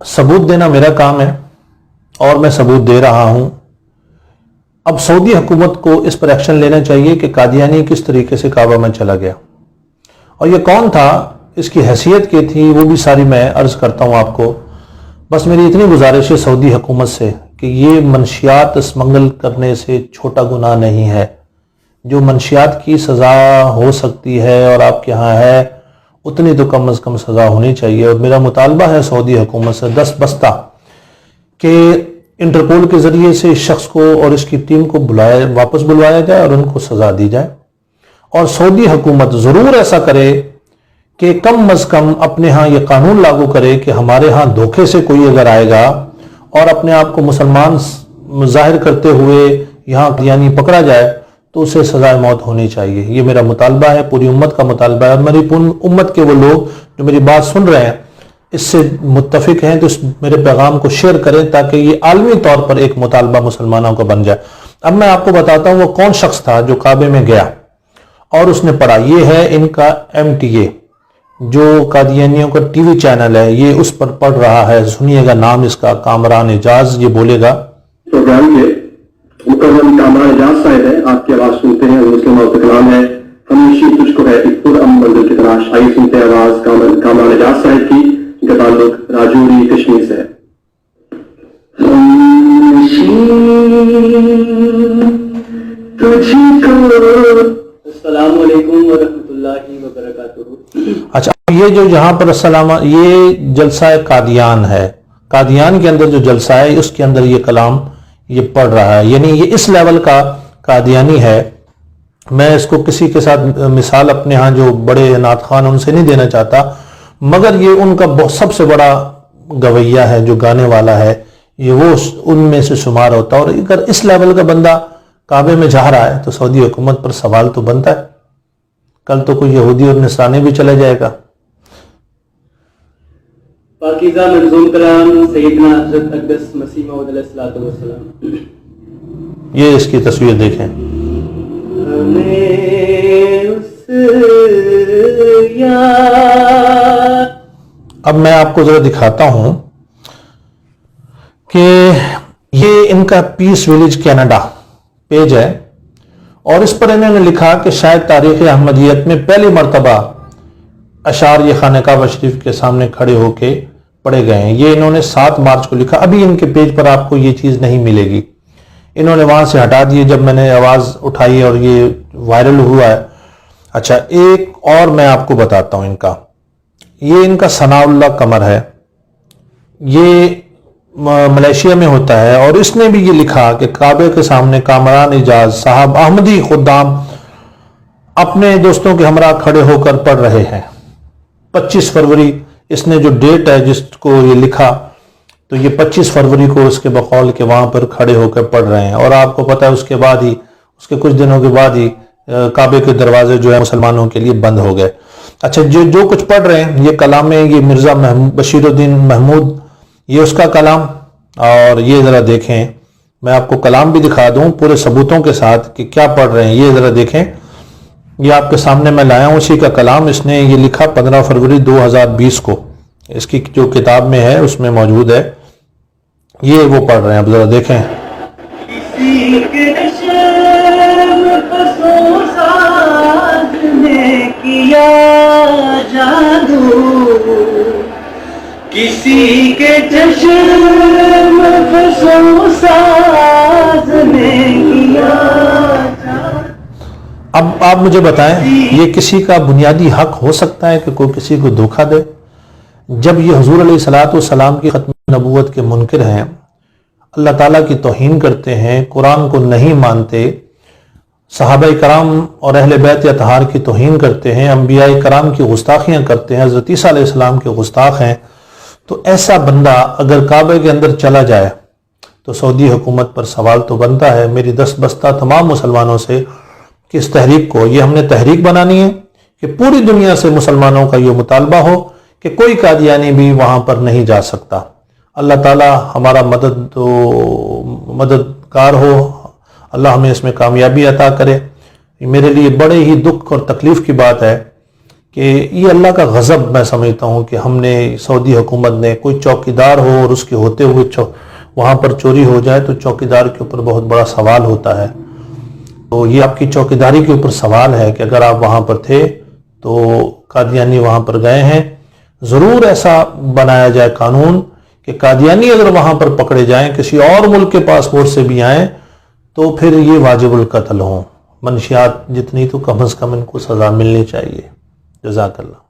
सबूत देना मेरा काम है और मैं सबूत दे रहा हूं। अब सऊदी हुकूमत को इस पर एक्शन लेना चाहिए कि कादियानी किस तरीके से काबा में चला गया और ये कौन था, इसकी हैसियत क्या थी, वो भी सारी मैं अर्ज करता हूं आपको। बस मेरी इतनी गुजारिश है सऊदी हुकूमत से कि ये मनशियात स्मगल करने से छोटा गुनाह नहीं है। जो मनशियात की सज़ा हो सकती है और आपके यहाँ है, उतनी तो कम अज़ कम सज़ा होनी चाहिए। और मेरा मुतालबा है सऊदी हुकूमत से 10 बस्ता कि इंटरपोल के ज़रिए से इस शख्स को और इसकी टीम को वापस बुलवाया जाए और उनको सज़ा दी जाए। और सऊदी हुकूमत ज़रूर ऐसा करे कि कम अज़ कम अपने यहाँ ये कानून लागू करे कि हमारे यहाँ धोखे से कोई अगर आएगा और अपने आप को मुसलमान जाहिर करते हुए यहाँ यानी पकड़ा जाए तो उसे सजाए मौत होनी चाहिए। ये मेरा मुतालबा है, पूरी उम्मत का मुतालबा है। और मेरी पूरी उम्मत के वो लोग जो मेरी बात सुन रहे हैं इससे मुत्तफिक हैं तो इस मेरे पैगाम को शेयर करें ताकि ये आलमी तौर पर एक मुतालबा मुसलमानों का बन जाए। अब मैं आपको बताता हूँ वो कौन शख्स था जो काबे में गया और उसने पढ़ा। ये है इनका MTA जो कादियानियों का टीवी चैनल है, ये उस पर पढ़ रहा है। सुनिएगा नाम इसका, कामरान एजाज। ये बोलेगा प्रोग्राम के मुकर्रम कामरान एजाज साहब है, आपकी आवाज सुनते हैं। मुस्लिम का कलाम है, हमेशा तुझको है एक पुरअमन मंजिल की तलाश। आइए सुनते हैं आवाज कामरान एजाज साहब की, जिनका ताल्लुक राजौरी कश्मीर से है। अस्सलाम वालेकुम व रहमतुल्लाहि व बरकातुहू। अच्छा, ये जो यहाँ पर ये जलसा कादियान है, कादियान के अंदर जो जलसा है उसके अंदर ये कलाम ये पढ़ रहा है। यानी ये इस लेवल का कादियानी है। मैं इसको किसी के साथ मिसाल अपने यहाँ जो बड़े नात खान उनसे नहीं देना चाहता, मगर ये उनका सबसे बड़ा गवैया है जो गाने वाला है, ये वो उनमें से शुमार होता है। और अगर इस लेवल का बंदा काबे में जा रहा है तो सऊदी हुकूमत पर सवाल तो बनता है। कल तो कोई यहूदी और नसरानी भी चला जाएगा। पाकीज़ा मंज़ूम कलाम सैयदना हज़रत अक़दस मसीह मऊद अलैहिस्सलातु वस्सलाम। ये इसकी तस्वीर देखें। अब मैं आपको जरा दिखाता हूं कि ये इनका पीस विलेज कनाडा पेज है और इस पर इन्होंने लिखा कि शायद तारीख़ अहमदियत में पहली मरतबा अशार ये खाने काबा शरीफ के सामने खड़े होके पढ़े गए हैं। ये इन्होंने 7 मार्च को लिखा। अभी इनके पेज पर आपको ये चीज़ नहीं मिलेगी, इन्होंने वहां से हटा दिए जब मैंने आवाज़ उठाई और ये वायरल हुआ है। अच्छा, एक और मैं आपको बताता हूं इनका। ये इनका सनाउल्लाह कमर है, ये मलेशिया में होता है और इसने भी ये लिखा कि काबे के सामने कामरान एजाज साहब अहमदी खुद्दाम अपने दोस्तों के हमरा खड़े होकर पढ़ रहे हैं। 25 फरवरी इसने जो डेट है जिसको ये लिखा, तो ये 25 फरवरी को उसके बकौल के वहां पर खड़े होकर पढ़ रहे हैं। और आपको पता है उसके बाद ही, उसके कुछ दिनों के बाद ही काबे के दरवाजे जो है मुसलमानों के लिए बंद हो गए। अच्छा, जो कुछ पढ़ रहे हैं ये कलाम है, ये मिर्जा बशीरुद्दीन महमूद, ये उसका कलाम। और ये जरा देखें, मैं आपको कलाम भी दिखा दूं पूरे सबूतों के साथ कि क्या पढ़ रहे हैं। ये जरा देखें, ये आपके सामने मैं लाया हूं उसी का कलाम। इसने ये लिखा 15 फरवरी 2020 को, इसकी जो किताब में है उसमें मौजूद है। ये वो पढ़ रहे हैं, अब जरा देखें। किसी के जश्न में फंसो साज ने किया। अब आप मुझे बताएं, ये किसी का बुनियादी हक हो सकता है कि कोई किसी को धोखा दे? जब ये हुजूर अलैहिस्सलातु वस्सलाम की खत्म नबूवत के मुनकिर हैं, अल्लाह ताला की तौहीन करते हैं, कुरान को नहीं मानते, सहाबा कराम और अहले बैत अतहार की तौहीन करते हैं, अंबिया कराम की गुस्ताखियाँ करते हैं, हज़रत ईसा अलैहिस्सलाम के गुस्ताख हैं, तो ऐसा बंदा अगर काबे के अंदर चला जाए तो सऊदी हुकूमत पर सवाल तो बनता है। मेरी 10 बस्ता तमाम मुसलमानों से कि इस तहरीक को, ये हमने तहरीक बनानी है कि पूरी दुनिया से मुसलमानों का ये मुतालबा हो कि कोई कादियानी भी वहाँ पर नहीं जा सकता। अल्लाह ताला हमारा मददगार हो, अल्लाह हमें इसमें कामयाबी अता करे। मेरे लिए बड़े ही दुख और तकलीफ़ की बात है کہ یہ اللہ کا غضب میں سمجھتا ہوں کہ ہم نے سعودی حکومت نے کوئی چوکیدار ہو اور اس کے ہوتے ہوئے وہاں پر چوری ہو جائے تو چوکیدار کے اوپر بہت بڑا سوال ہوتا ہے. تو یہ آپ کی چوکیداری کے اوپر سوال ہے کہ اگر آپ وہاں پر تھے تو قادیانی وہاں پر گئے ہیں. ضرور ایسا بنایا جائے قانون کہ قادیانی اگر وہاں پر پکڑے جائیں کسی اور ملک کے پاسپورٹ سے بھی آئیں تو پھر یہ واجب القتل ہوں. منشیات جتنی تو کم از کم ان کو سزا ملنی چاہیے. جزاک اللہ.